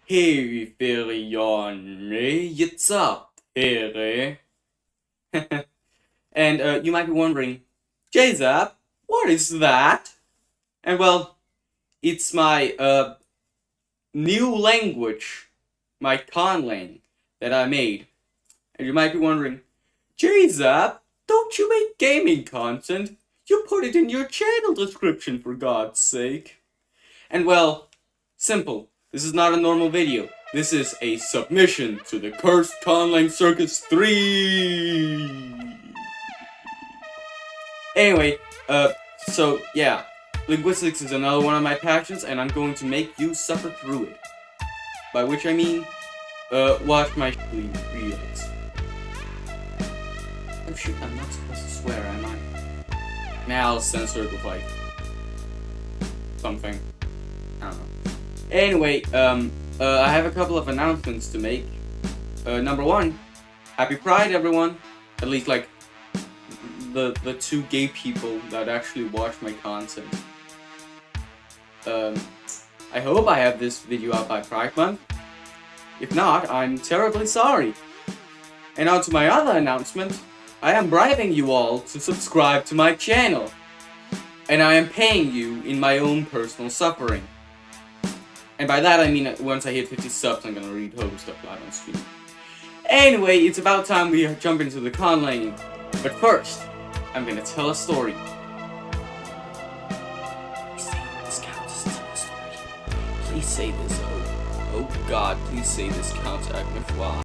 Hey, Filion, it's up, Harry. And you might be wondering, J-Zap, what is that? And well, it's my new language, my conlang that I made. And you might be wondering, J-Zap, don't you make gaming content? You put it in your channel description, for God's sake. And well, simple. This is not a normal video. This is a submission to the Cursed Conlang Circus 3. Anyway, so yeah, linguistics is another one of my passions, and I'm going to make you suffer through it. By which I mean, watch my videos. Oh shoot, I'm not supposed to swear, am I? Now I'll censor it with like something. I don't know. Anyway, I have a couple of announcements to make. Number one, Happy Pride, everyone. At least, like, the two gay people that actually watch my content. I hope I have this video out by Pride Month. If not, I'm terribly sorry. And on to my other announcement. I am bribing you all to subscribe to my channel. And I am paying you in my own personal suffering. And by that I mean once I hit 50 subs, I'm gonna read home stuff live on stream. Anyway, it's about time we jump into the conlang. But first, I'm gonna tell a story. Please say this, oh God, please say this counts as McFly.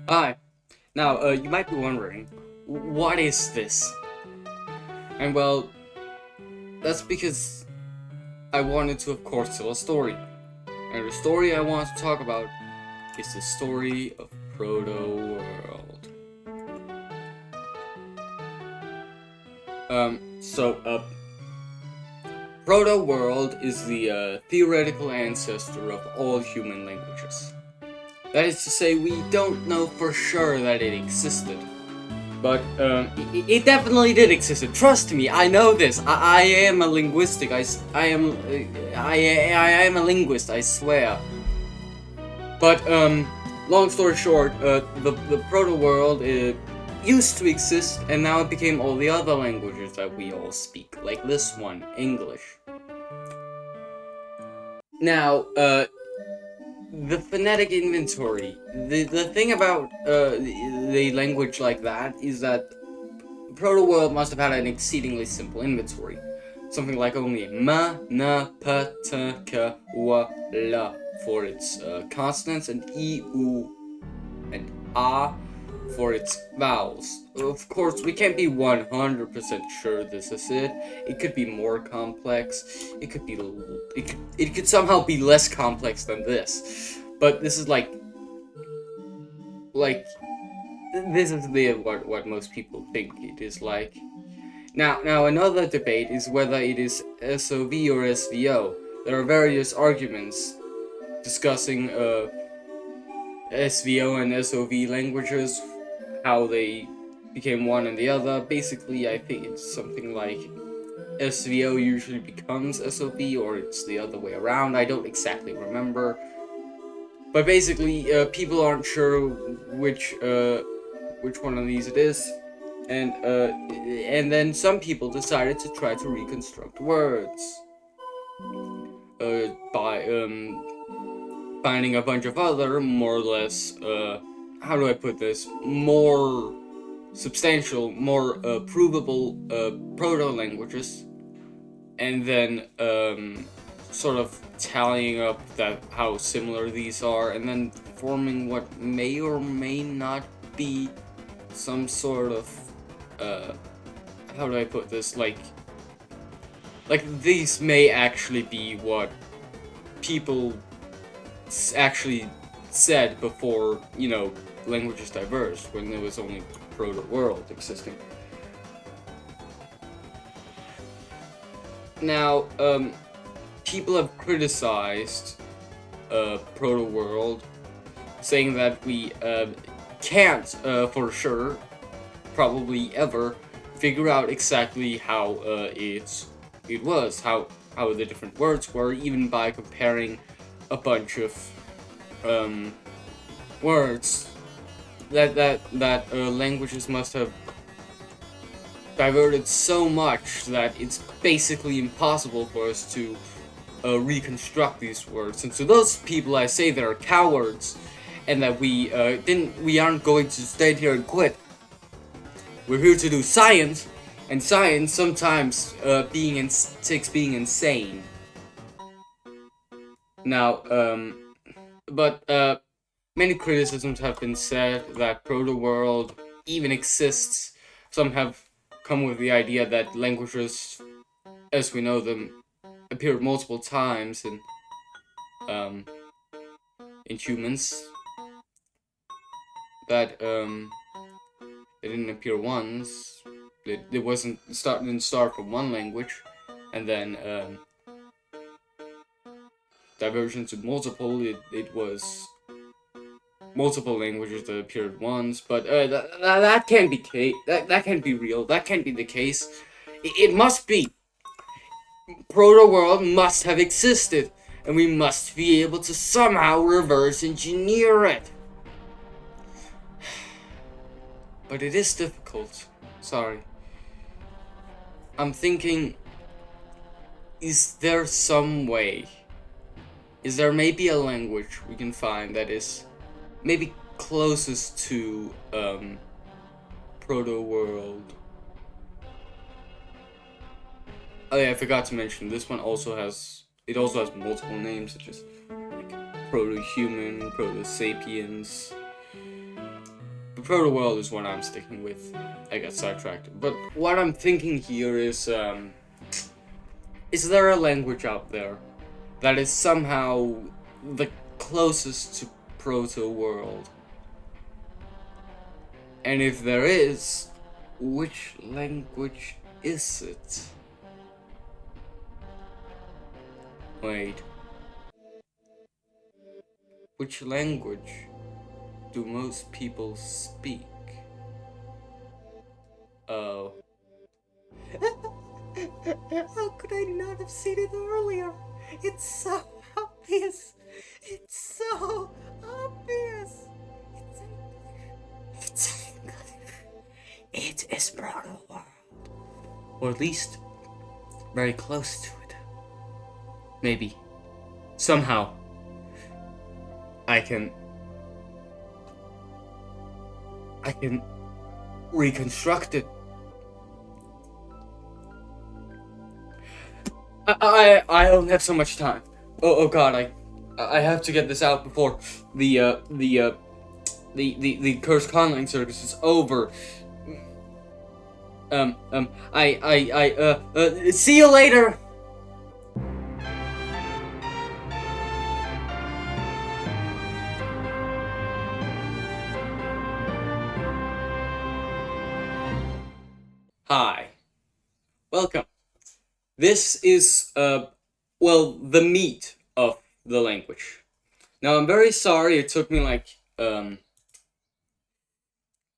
Hi. Now, you might be wondering, what is this? And well, that's because I wanted to, of course, tell a story. And the story I want to talk about is the story of Proto-World. Proto-World is the theoretical ancestor of all human languages. That is to say, we don't know for sure that it existed. But, it definitely did exist. Trust me, I know this. I am a linguistic. I am a linguist, I swear. But, long story short, the proto-world used to exist, and now it became all the other languages that we all speak. Like this one, English. Now, the phonetic inventory. The thing about the language like that is that Proto-World must have had an exceedingly simple inventory. Something like only ma, na, pa, ta, ka, wa, la for its consonants, and I, U, and A for its vowels. Of course, we can't be 100% sure this is it. It could be more complex. It could somehow be less complex than this. But this is like this is what most people think it is like. Now another debate is whether it is SOV or SVO. There are various arguments discussing SVO and SOV languages, how they became one and the other. Basically, I think it's something like SVO usually becomes SOV, or it's the other way around. I don't exactly remember. But basically, people aren't sure which one of these it is, and then some people decided to try to reconstruct words by finding a bunch of other, more or less, how do I put this, more substantial, more provable proto-languages, and then sort of tallying up how similar these are, and then forming what may or may not be some sort of how do I put this, like these may actually be what people actually said before, you know, languages diverged, when there was only Proto-World existing. Now, people have criticized Proto-World, saying that we can't, for sure, probably ever, figure out exactly how it was, how the different words were, even by comparing a bunch of um, words that languages must have diverted so much that it's basically impossible for us to reconstruct these words. And to those people, I say that are cowards, and that we aren't going to stay here and quit. We're here to do science, and science sometimes takes being insane. Now, but many criticisms have been said that proto-world even exists. Some have come with the idea that languages, as we know them, appeared multiple times um, in humans. That they didn't appear once. It didn't start from one language, and then diversion to multiple. It was multiple languages that appeared once, but that can't be that can't be real. That can't be the case. It must be. Proto world must have existed, and we must be able to somehow reverse engineer it. But it is difficult. Sorry. I'm thinking, is there some way? Is there maybe a language we can find that is maybe closest to proto world? Oh yeah, I forgot to mention, this one also has multiple names, such as like proto-human, proto-sapiens. The proto-world is what I'm sticking with. I got sidetracked. But what I'm thinking here is there a language out there that is somehow the closest to proto-world? And if there is, which language is it? Wait. Which language do most people speak? Oh. How could I not have seen it earlier? It's so obvious. It's so obvious. It's English. It is proto world. Or at least very close to it. Maybe. Somehow. I can reconstruct it. I don't have so much time. Oh god, I have to get this out before the Cursed Conlang Circus is over. See you later. Hi. Welcome. This is, the meat of the language. Now, I'm very sorry it took me like,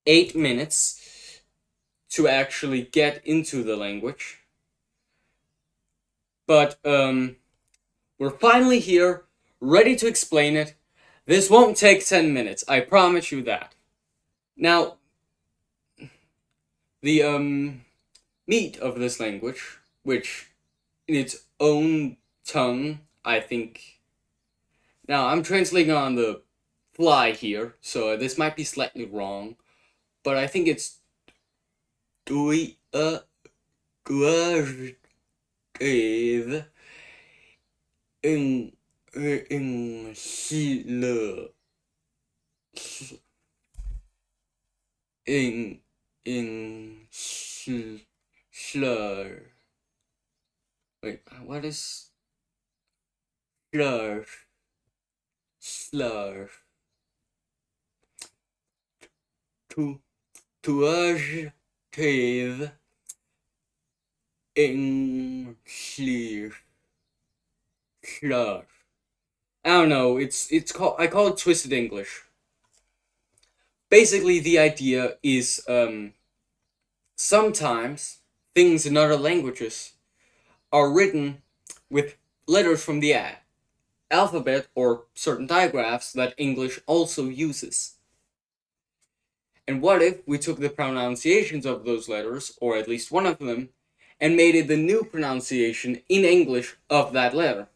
8 minutes to actually get into the language. But, we're finally here, ready to explain it. This won't take 10 minutes, I promise you that. Now, the, meat of this language, which in its own tongue, I think. Now, I'm translating on the fly here, so this might be slightly wrong, but I think it's deepfried in slur. Wait, what is slur? Slur. To adjective in slur. I don't know. It's called. I call it twisted English. Basically, the idea is Sometimes things in other languages are written with letters from the alphabet or certain digraphs that English also uses. And what if we took the pronunciations of those letters, or at least one of them, and made it the new pronunciation in English of that letter?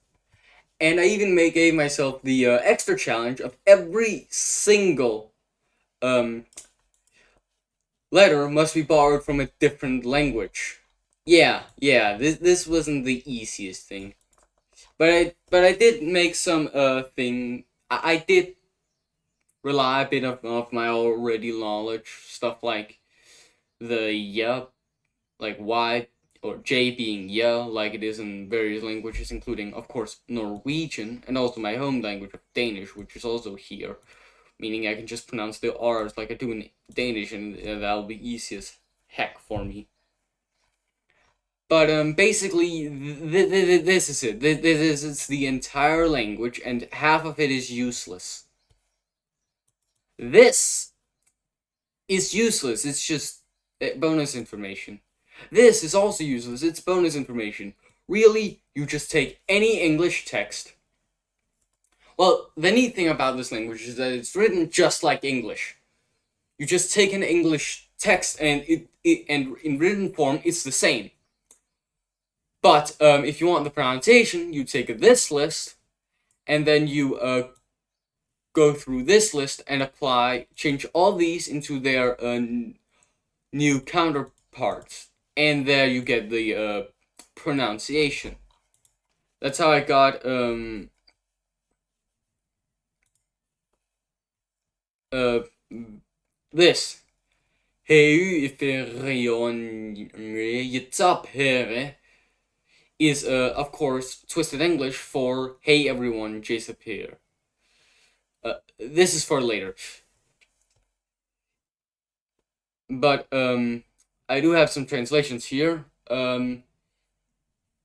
And I even gave myself the extra challenge of every single um, letter must be borrowed from a different language. Yeah. This wasn't the easiest thing, but I did make some thing. I did rely a bit of my already knowledge stuff like the yeah, like Y or J being yeah, like it is in various languages, including of course Norwegian and also my home language of Danish, which is also here, meaning I can just pronounce the R's like I do in Danish, and that'll be easy as heck for me. But basically, this is it. This is the entire language, and half of it is useless. This is useless. It's just bonus information. This is also useless. It's bonus information. Really, you just take any English text. Well, the neat thing about this language is that it's written just like English. You just take an English text, and and in written form, it's the same. But if you want the pronunciation, you take this list, and then you go through this list and change all these into their new counterparts, and there you get the pronunciation. That's how I got this. Hey, is of course twisted English for hey everyone, Jason here. This is for later. But I do have some translations here. They're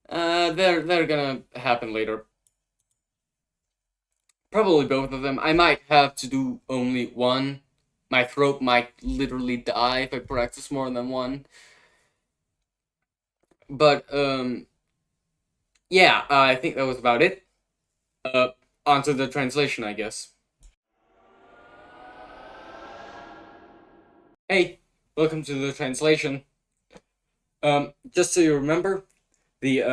gonna happen later. Probably both of them. I might have to do only one. My throat might literally die if I practice more than one. But yeah, I think that was about it. Onto the translation, I guess. Hey, welcome to the translation. Just so you remember, the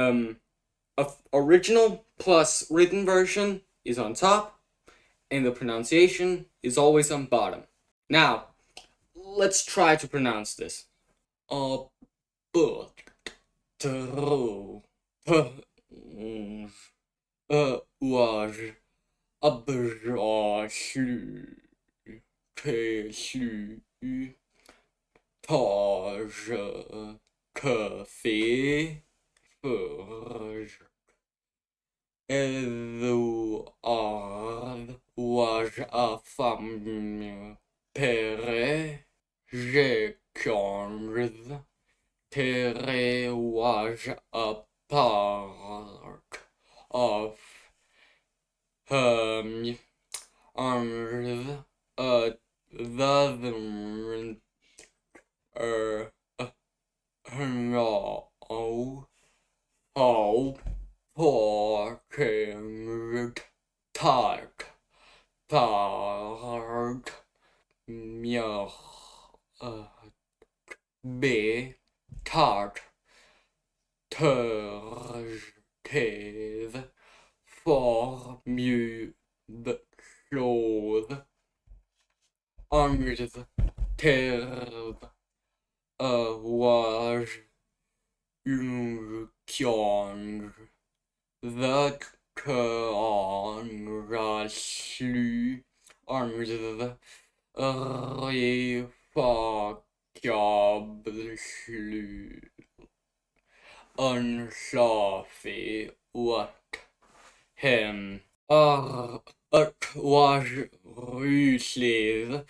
original plus written version is on top, and the pronunciation is always on bottom. Now, let's try to pronounce this. But was abbraslu keslu taj kaffe för Eduard was a femme pere records Terre was a part of her arms, the no, how for tart, tart, mjölk, b, tart, törkev, for mjölklåd, arms, terv, was kjong, the raslu, arms, refakabslu, unsafi, what him, was rysliv,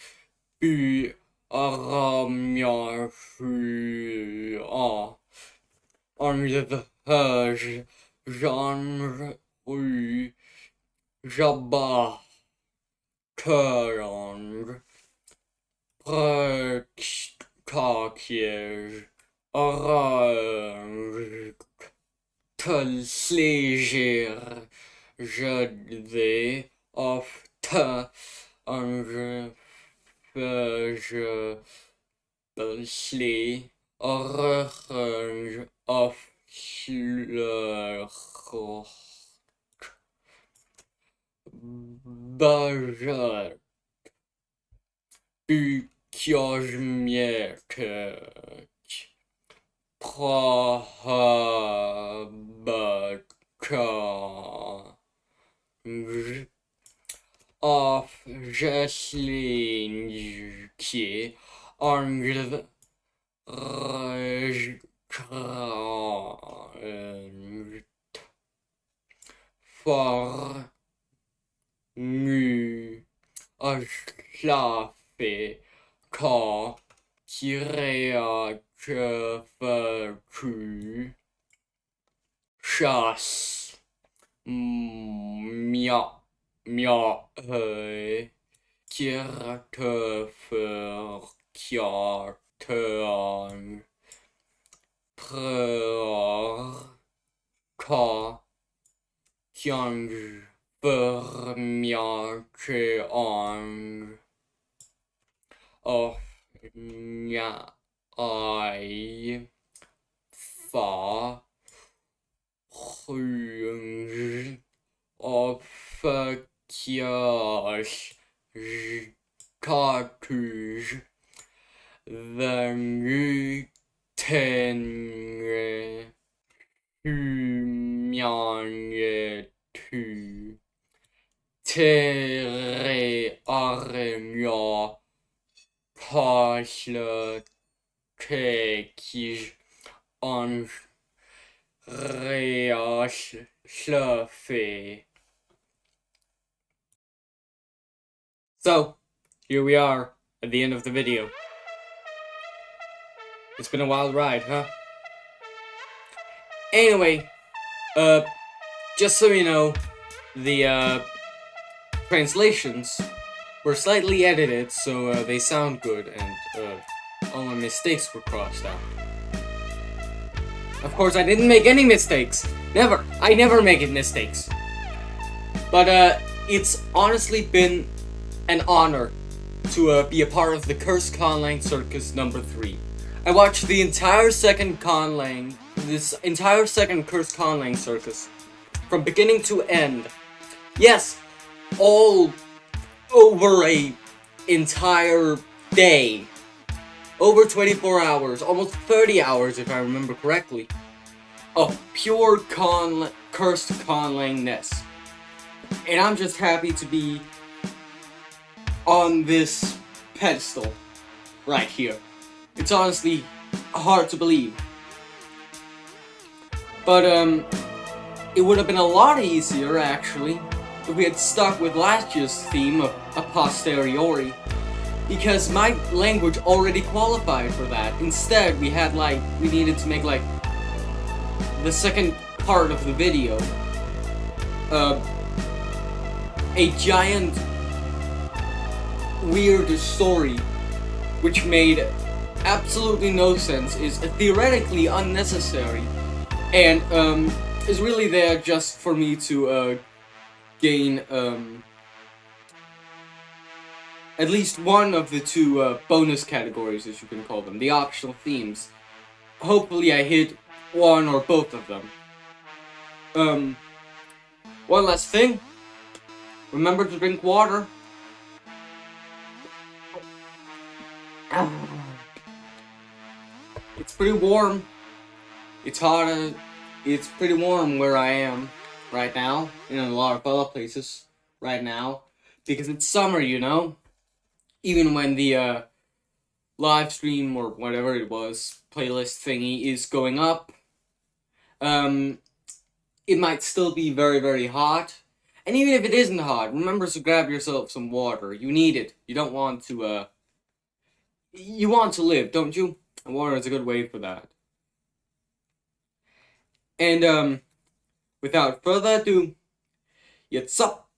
by aramjarsju, arms, hörs, genre, jabba, körong, kakjer, orange, tölsleger, rödve, ofta, orange, tölsle, orange, of slöch, bajar, bykjazmjäkök, prahabaka, avräslinjke, angr, röjkrant, far, nu, aslafe, ka, kirea, köferku, chas, mja, höj, kirtöfer, kjartön, prör, ka, kjang, förmjake, och nja, aj, fa, sjung, och förkjörs, kartus, vängu, tänre, humjange, tu, tere, armja, pasle, tekis, Andreas, slöfe. So, here we are at the end of the video. It's been a wild ride, huh? Anyway, just so you know, the translations were slightly edited, so they sound good, and all my mistakes were crossed out. Of course, I didn't make any mistakes. Never. I never make mistakes. But it's honestly been an honor to be a part of the Cursed Conlang Circus number 3. I watched the entire second Cursed Conlang Circus, from beginning to end. Yes, all over a entire day. Over 24 hours, almost 30 hours if I remember correctly, of pure Cursed Conlangness. And I'm just happy to be on this pedestal right here. It's honestly hard to believe. But it would have been a lot easier actually if we had stuck with last year's theme of a posteriori, because my language already qualified for that. Instead, we needed to make the second part of the video a giant weird story which made absolutely no sense, is theoretically unnecessary, and is really there just for me to gain at least one of the two bonus categories, as you can call them, the optional themes. Hopefully I hit one or both of them. One last thing. Remember to drink water. It's pretty warm. It's hot. It's pretty warm where I am right now, in a lot of other places right now, because it's summer, you know? Even when the live stream or whatever it was, playlist thingy is going up, it might still be very, very hot. And even if it isn't hot, remember to grab yourself some water. You need it. You don't want to, you want to live, don't you? And water is a good way for that. And, without further ado, jetzt up.